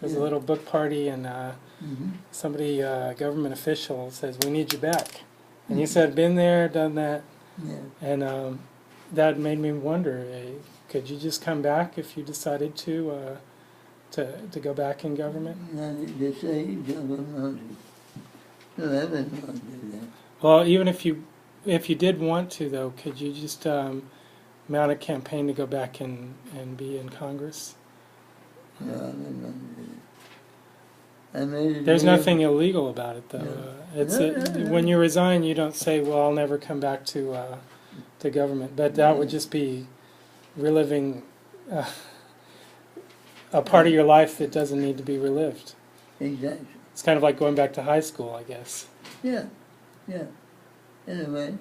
There's a little book party, and Mm-hmm. somebody, government official, says, "We need you back." And you said, "Been there, done that," Yeah. and that made me wonder: could you just come back if you decided to go back in government? Not at this age, I wouldn't want to. No, I wouldn't want to do that. Well, even if you did want to, though, could you just mount a campaign to go back and be in Congress? No, I wouldn't want to do that. I made a There's deal. nothing illegal about it, though. No. It's No. when you resign, you don't say, "Well, I'll never come back to government." But that would just be reliving a part of your life that doesn't need to be relived. Exactly. It's kind of like going back to high school, I guess. Yeah, yeah. In a way.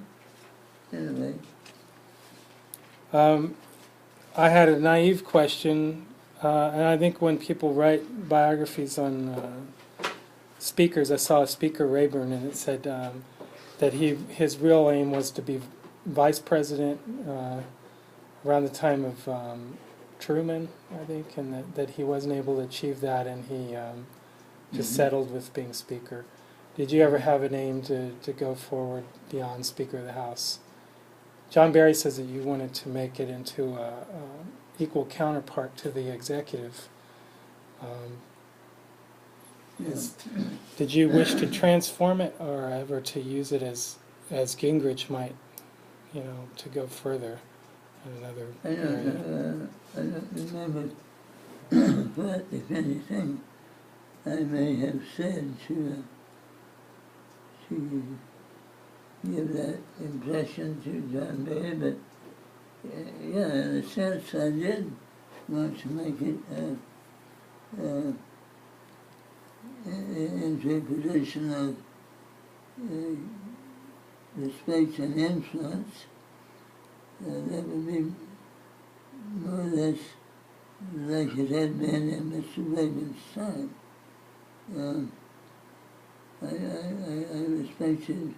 I had a naive question, and I think when people write biographies on speakers, I saw a speaker, Rayburn, and it said that his real aim was to be vice president around the time of Truman, I think, and that he wasn't able to achieve that, and he just settled with being speaker. Did you ever have an aim to go forward beyond Speaker of the House? John Barry says that you wanted to make it into a equal counterpart to the executive. Did you wish to transform it, or ever to use it as Gingrich might, to go further in another area? I don't remember what, if anything, I may have said to give that impression to John Barry, but yeah, in a sense I did want to make it into a position of respect and influence. That would be more or less like it had been in Mr. Reagan's time. I respected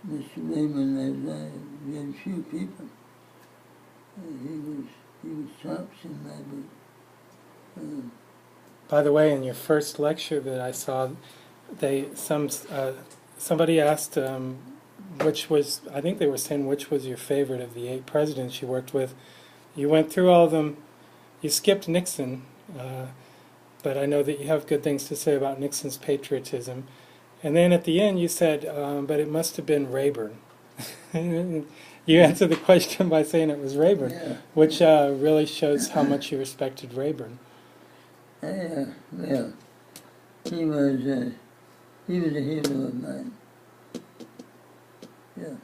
Mr. Raymond as I did few people. He was tops in my book. By the way, in your first lecture that I saw, somebody asked which was, I think they were saying, which was your favorite of the 8 presidents you worked with. You went through all of them. You skipped Nixon, but I know that you have good things to say about Nixon's patriotism. And then at the end you said, but it must have been Rayburn. You answered the question by saying it was Rayburn, Yeah. which really shows how much you respected Rayburn. Well, he was a hero of mine. Yeah.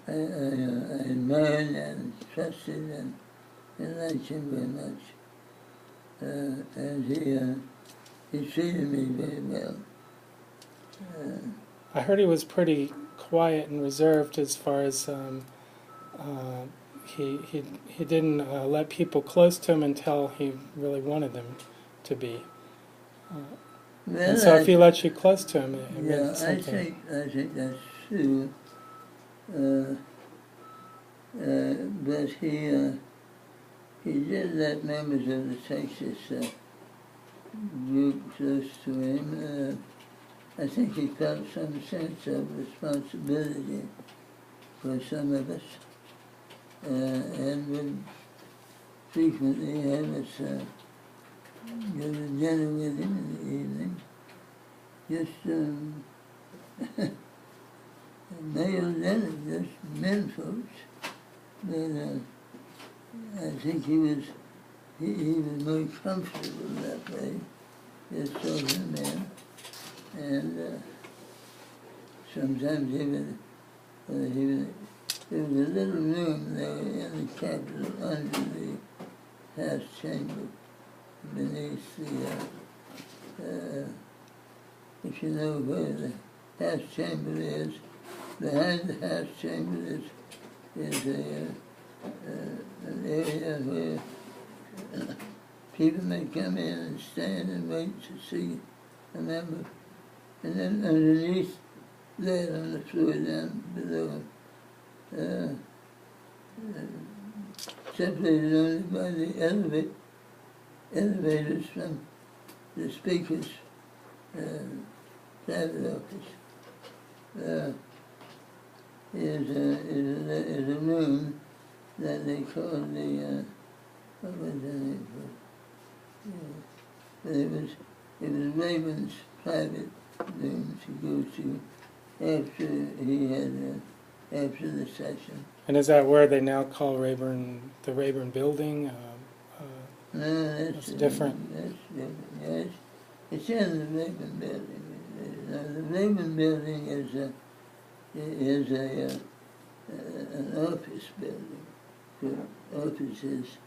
I admired and trusted and liked him very much. And he treated me very well. I heard he was pretty quiet and reserved as far as he didn't let people close to him until he really wanted them to be. And so if he let you close to him, it meant something. I think that's true. But he did let members of the Texas group close to him. I think he felt some sense of responsibility for some of us, and would frequently have us go to dinner with him in the evening. Just male dinner, just men folks. But I think he was more comfortable that way, just talking to men. And sometimes there was a little room there in the Capitol under the House chamber, beneath the, if you know where the House chamber is, behind the House chamber is an area where people may come in and stand and wait to see a member. And then underneath there on the floor down below, separated only by the elevators from the Speaker's private office is a room that they call the, what was the name for it? But it was Raymond's private room to go to after he had, after the session. And is that where they now call Rayburn, the Rayburn Building? No, that's different. That's different, yes. It's in the Rayburn Building. The Rayburn Building is an office building for offices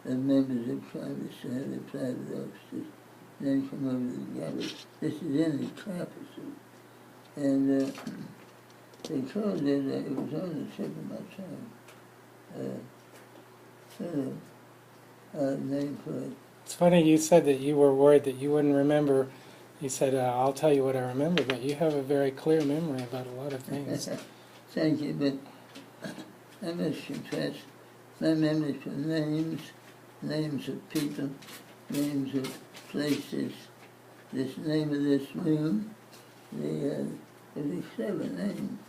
of members of Congress who have their private offices, then come over together. This is in the Capitol. And they called it, it was on the tip of my tongue. Name for it. It's funny you said that you were worried that you wouldn't remember. You said, I'll tell you what I remember, but you have a very clear memory about a lot of things. Thank you, but I must confess, my memory for names of people, names of places, this name of this room, the clever name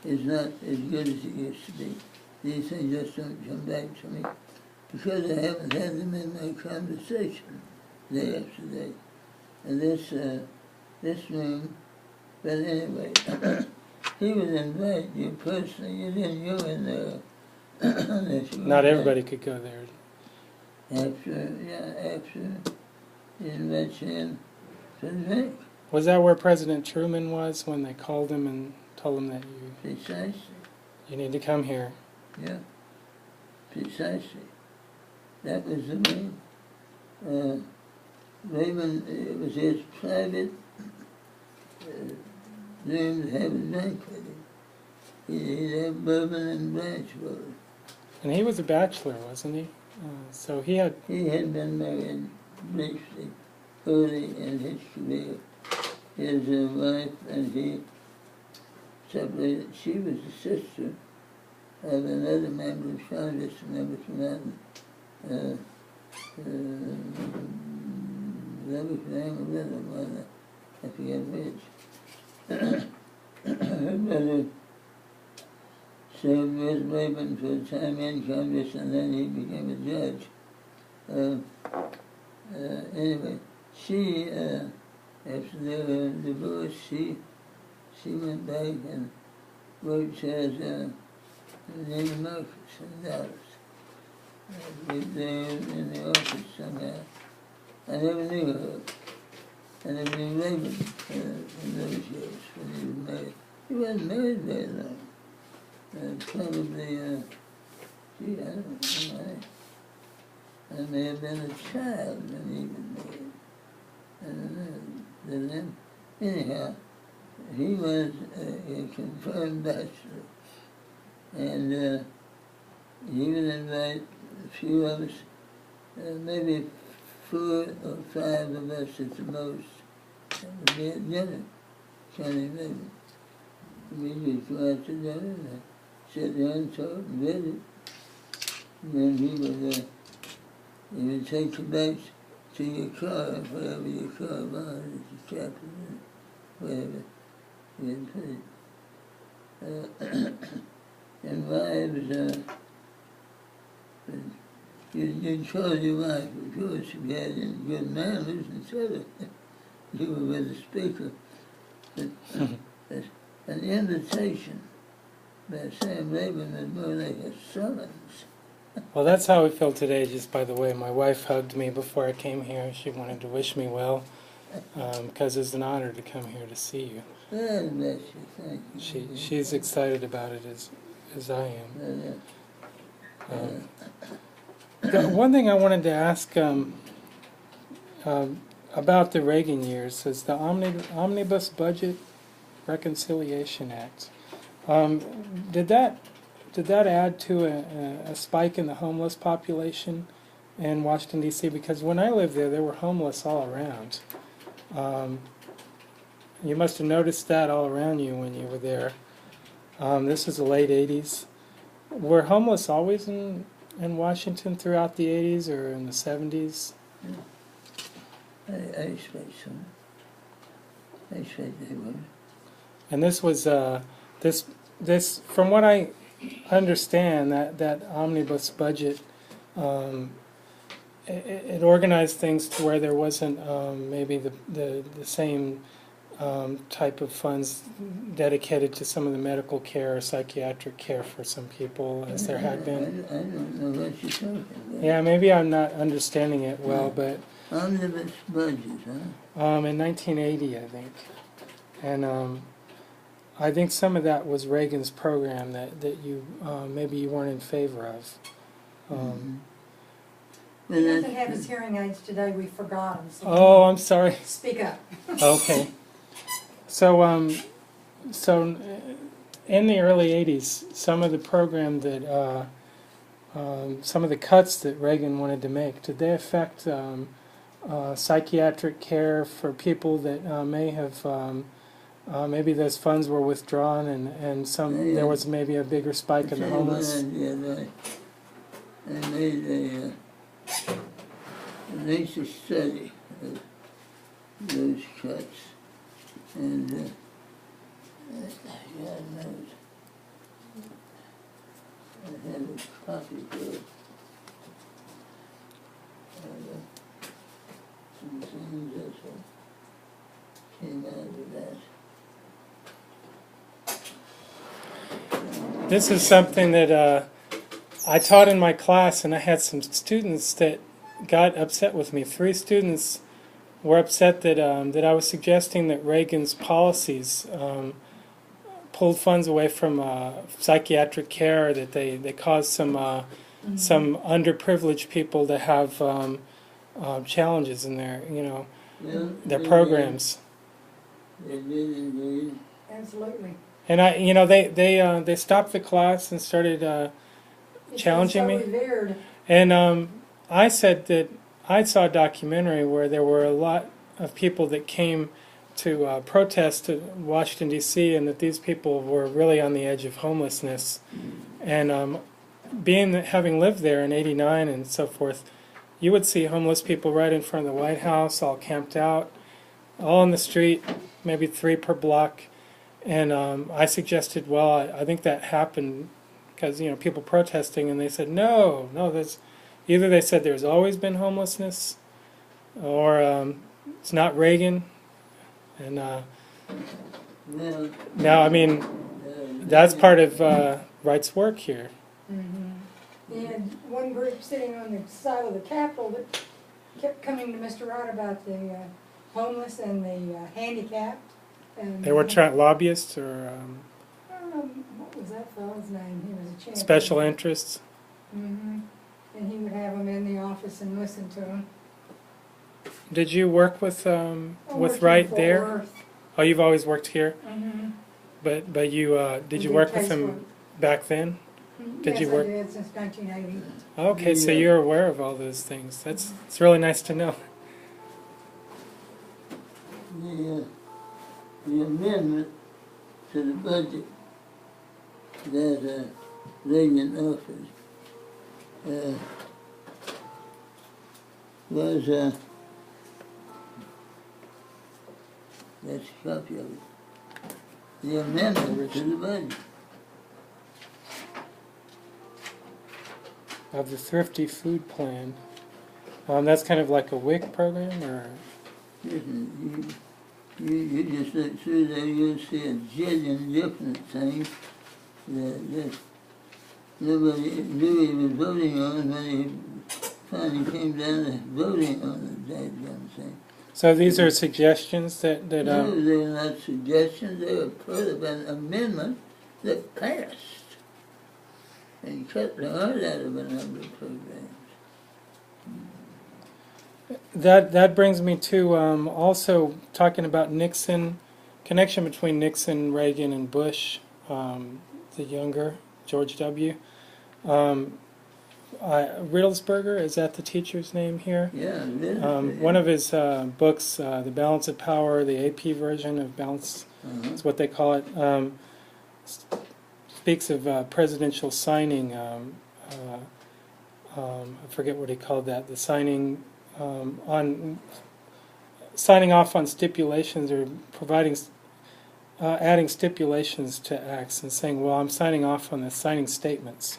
is not as good as it used to be. These things just don't come back to me because I haven't had them in my conversation day after day. And this room, but anyway, he would invite you personally. You didn't go in there. Not everybody could go there. After he invites you in for a drink. Was that where President Truman was when they called him and told him that Precisely. you need to come here? Yeah, precisely. That was the name. Raymond, it was his private room to have a drink with him. He'd have bourbon and branch water. And he was a bachelor, wasn't he? So he had... He had been married briefly, early in his career. His wife and he separated. She was the sister of another member of Congress, a member from that was the name of the other one, I forget which. Her brother served with Rayburn for a time in Congress, and then he became a judge. Anyway, she, after their divorce, she went back and worked as Navy Marcus in Dallas. Lived there in the office somehow. I never knew her. I never knew Raymond in those years when he was married. He wasn't married very long. Probably, gee, I don't know. I may have been a child when he was married. I don't know. But then, anyhow, he was a confirmed bachelor. And he would invite a few of us, maybe 4 or 5 of us at the most, would be at dinner, counting Raymond. We would go out to dinner and sit there and talk and visit. And then he would take you back to your car, wherever your car was, at the Capitol, wherever he had put it. And wives, you'd call your wife, of course, if you had any good manners, and tell her you were with the Speaker. But an invitation by Sam Rayburn was more like a summons. Well, that's how I feel today, just by the way. My wife hugged me before I came here. She wanted to wish me well, because it's an honor to come here to see you. God bless you, thank you. She's excited about it as I am. One thing I wanted to ask about the Reagan years is the Omnibus Budget Reconciliation Act. Did that add to a spike in the homeless population in Washington, D.C.? Because when I lived there were homeless all around. You must have noticed that all around you when you were there. This is the late 80s. Were homeless always in Washington throughout the 80s or in the 70s? I expect so. I expect they would. And this was this from what I understand, that omnibus budget, it organized things to where there wasn't maybe the same type of funds dedicated to some of the medical care or psychiatric care for some people as there had been. I don't know what you're talking about. Yeah, maybe I'm not understanding it well, but Omnibus budget, huh? in 1980, I think, and I think some of that was Reagan's program that you maybe you weren't in favor of. He doesn't have his hearing aids today, we forgot him. So Oh, I'm sorry. speak up. Okay. So, so in the early 80s, some of the program that, some of the cuts that Reagan wanted to make, did they affect psychiatric care for people that may have, maybe those funds were withdrawn and some there was maybe a bigger spike in the homeless? I made a nature study of those cuts, and God knows, I have a copy of some things that came out of that. This is something that I taught in my class, and I had some students that got upset with me. 3 students were upset that that I was suggesting that Reagan's policies pulled funds away from psychiatric care, that they caused some underprivileged people to have challenges in their their programs. They did indeed. Absolutely. And they stopped the class and started challenging me. It's so revered. And I said that I saw a documentary where there were a lot of people that came to protest to Washington, D.C., and that these people were really on the edge of homelessness. And having lived there in '89 and so forth, you would see homeless people right in front of the White House, all camped out, all on the street, maybe 3 per block. And I suggested, well, I think that happened because people protesting, and they said no, there's either they said there's always been homelessness, or it's not Reagan, and Well, now I mean that's part of Wright's work here. He had one group sitting on the side of the Capitol that kept coming to Mr. Wright about the homeless and the handicapped. And They were lobbyists or what was that fellow's name? He was a champion. special interests. And he would have them in the office and listen to them. Did you work with Wright there? Oh, you've always worked here, but you did you work with him back then? Did Yes, you work? I did since 1980. Okay, so you're aware of all those things. It's really nice to know. the amendment to the budget that Reagan offered was that's a copy of it. The amendment to the budget. Of the Thrifty Food Plan. That's kind of like a WIC program, or Listen, you just look through there, you'll see a jillion different things that nobody knew he was voting on when he finally came down to voting on the damn thing. so these are suggestions that No, they're not suggestions, they were part of an amendment that passed and cut the heart out of a number of programs. that brings me to also talking about Nixon, connection between Nixon, Reagan, and Bush, the younger George W. Riddlesberger, is that the teacher's name here? Yeah, One of his books, The Balance of Power, the AP version of Balance, is what they call it, speaks of presidential signing. I forget what he called that. The signing on signing off on stipulations or providing, adding stipulations to acts and saying, well, I'm signing off on the signing statements.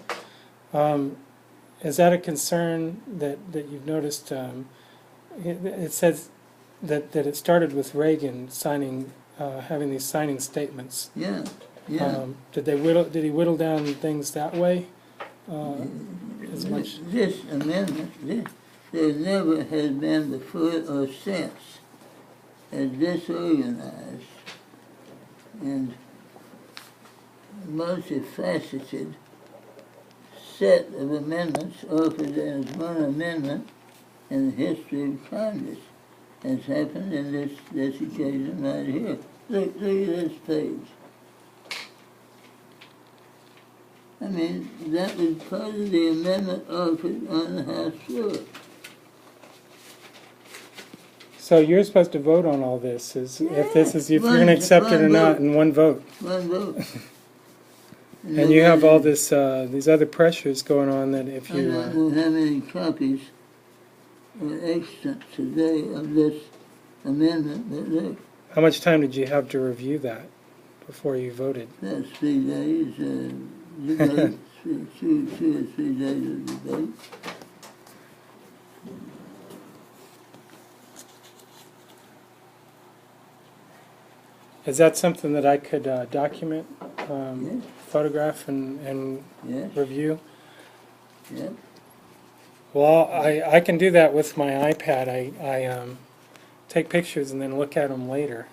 Is that a concern that you've noticed? It says that it started with Reagan signing, having these signing statements. Yeah, yeah. Did he whittle down things that way? As much? This amendment, there never has been before or since a disorganized and multifaceted set of amendments offered as one amendment in the history of Congress has happened in this occasion right here. Look at this page. I mean, that was part of the amendment offered on the House floor. So you're supposed to vote on all this, if you're going to accept it or not in one vote. One vote. And you have all this, these other pressures going on that if I you... don't know how many copies are extant today of this amendment, but look, How much time did you have to review that before you voted? that's 3 days, debate, two or 3 days of debate. Is that something that I could document, Yes, photograph, and yes, review? yes. Well, I can do that with my iPad. I take pictures and then look at them later.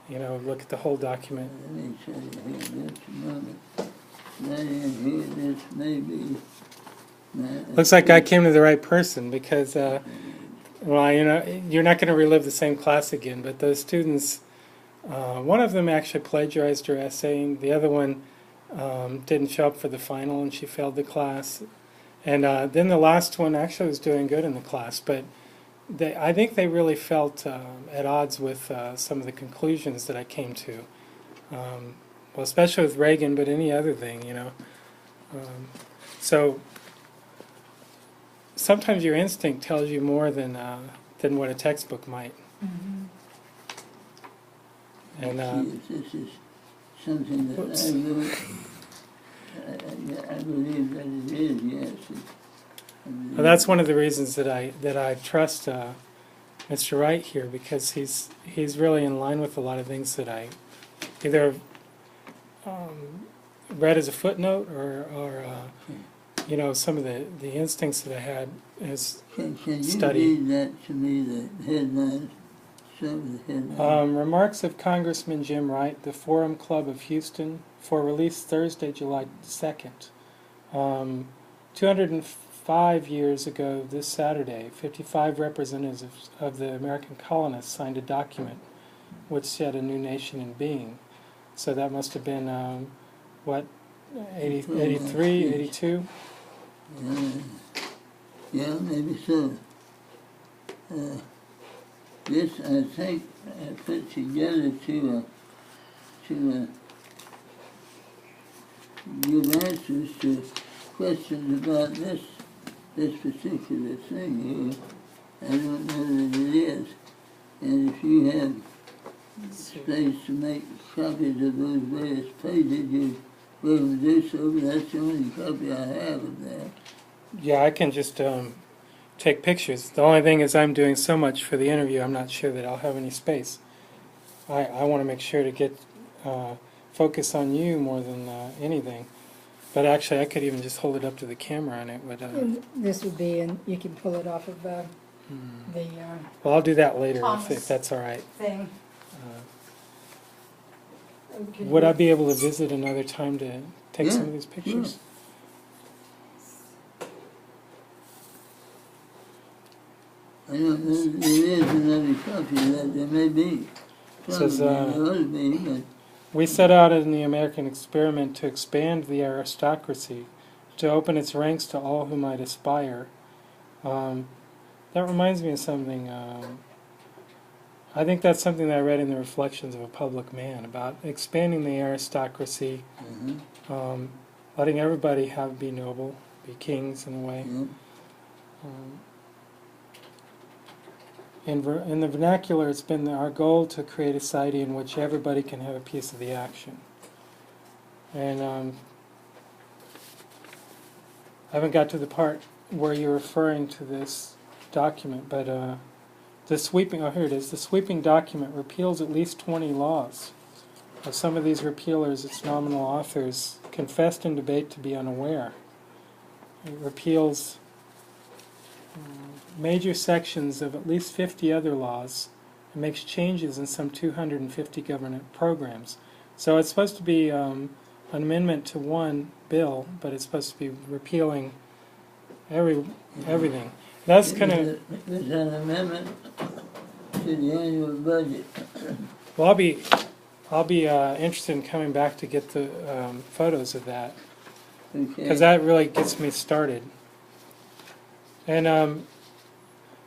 You know, look at the whole document. Let me show you here just a moment. Right in here, this may be... Looks like I came to the right person because, well, you know, you're not going to relive the same class again, but those students, one of them actually plagiarized her essay, and the other one didn't show up for the final and she failed the class. And then the last one actually was doing good in the class, but I think they really felt at odds with some of the conclusions that I came to. Well, especially with Reagan, but any other thing, you know. So sometimes your instinct tells you more than what a textbook might. And See, if this is something that Whoops. I wrote, I believe that it is, yes. well, that's one of the reasons that I trust Mr. Wright here, because he's really in line with a lot of things that I either read as a footnote or you know, some of the instincts that I had as Can you study. read that to me, the headlines? Some of the headlines. Remarks of Congressman Jim Wright, the Forum Club of Houston, for release Thursday, July 2nd. 205 years ago this Saturday, 55 representatives of the American colonists signed a document which set a new nation in being. So that must have been, what, 83, 82? Yeah, maybe so. This, I think, I put together to give answers to questions about this particular thing here. I don't know that it is. And if you have space to make copies of those various pages, you're welcome to do so, but that's the only copy I have of that. Yeah, I can just take pictures. The only thing is I'm doing so much for the interview, I'm not sure that I'll have any space. I want to make sure to get focus on you more than anything. But actually, I could even just hold it up to the camera and it would... And this would be, and you can pull it off of the well, I'll do that later if Thomas. that's all right. thing. Would I be able to visit another time to take some of these pictures? I don't know, there is another copy of that, there may be. Says, There ought to be, but we set out in the American experiment to expand the aristocracy, to open its ranks to all who might aspire. That reminds me of something. I think that's something that I read in the Reflections of a Public Man, about expanding the aristocracy, letting everybody be noble, be kings in a way. yeah. in the vernacular, it's been our goal to create a society in which everybody can have a piece of the action. And I haven't got to the part where you're referring to this document, but the sweeping, oh here it is, the sweeping document repeals at least 20 laws. Of some of these repealers, its nominal authors confessed in debate to be unaware. It repeals major sections of at least 50 other laws and makes changes in some 250 government programs. So it's supposed to be an amendment to one bill, but it's supposed to be repealing everything. That's kind of... It's an amendment to the annual budget. Well, I'll be interested in coming back to get the photos of that, because that really gets me started. And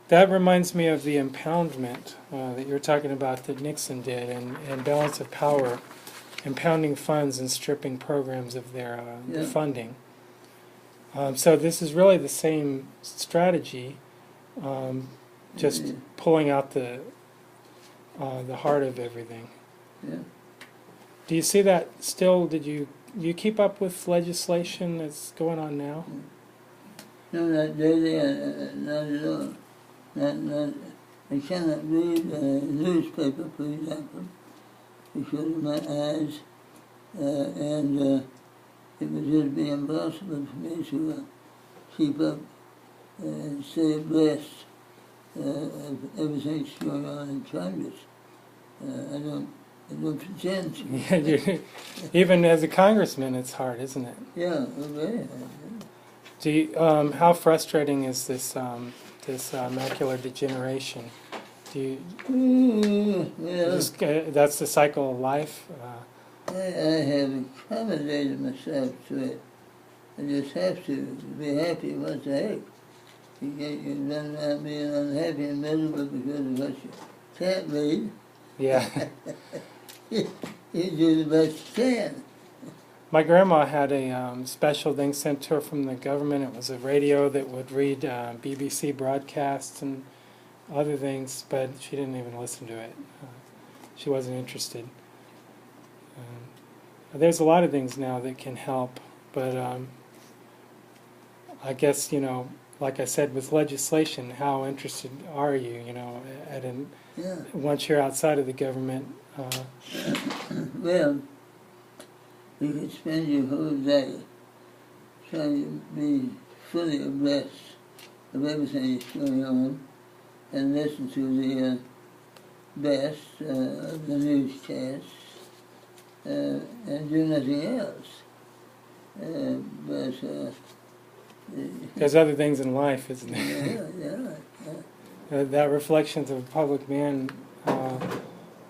that reminds me of the impoundment that you were talking about that Nixon did, and balance of power, impounding funds and stripping programs of their funding. So this is really the same strategy, just pulling out the heart of everything. Yeah. Do you see that still? Do you keep up with legislation that's going on now? No, not daily, not at all. Not, I cannot read a newspaper, for example, because of my eyes, and it would just be impossible for me to keep up and stay abreast of everything that's going on in Congress. I don't pretend to. Yeah, even as a congressman, it's hard, isn't it? Yeah, very hard. Do you, how frustrating is this this macular degeneration? Do you just, that's the cycle of life? I have accommodated myself to it. I just have to be happy. What the heck? You run around being unhappy and miserable because of what you can't read. Yeah. You do the best you can. My grandma had a special thing sent to her from the government. It was a radio that would read BBC broadcasts and other things, but she didn't even listen to it. She wasn't interested. There's a lot of things now that can help, but I guess, you know, like I said, with legislation, how interested are you, you know, once you're outside of the government? Well, you could spend your whole day trying to be fully abreast of everything that's going on and listen to the best of the newscasts and do nothing else. But there's other things in life, isn't there? Yeah. That Reflections of a Public Man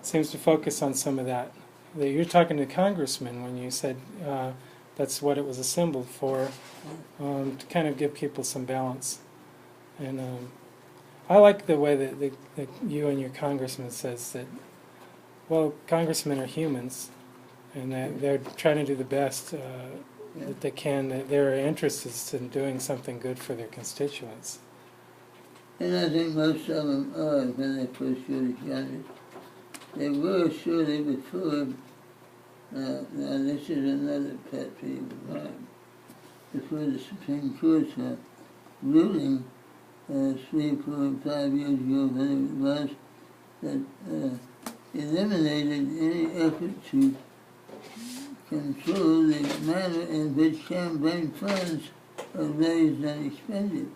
seems to focus on some of that. You're talking to Congressman when you said that's what it was assembled for, to kind of give people some balance. And I like the way that you and your congressman says that, well, congressmen are humans, and that they're trying to do the best that they can. That their interest is in doing something good for their constituents. And I think most of them are when they first go to Congress. They were surely before. Now this is another pet peeve of mine. Before the Supreme Court's ruling 3, 4, 5 years ago, whatever it was, that eliminated any effort to control the manner in which campaign funds are raised and expended.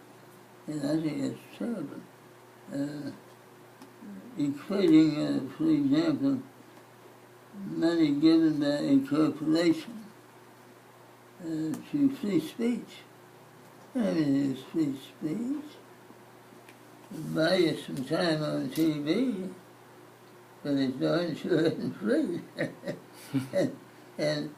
And I think that's terrible. Equating, for example, money given by a corporation to free speech. I mean, it's free speech. Buy you some time on TV, but it's darn sure isn't free. and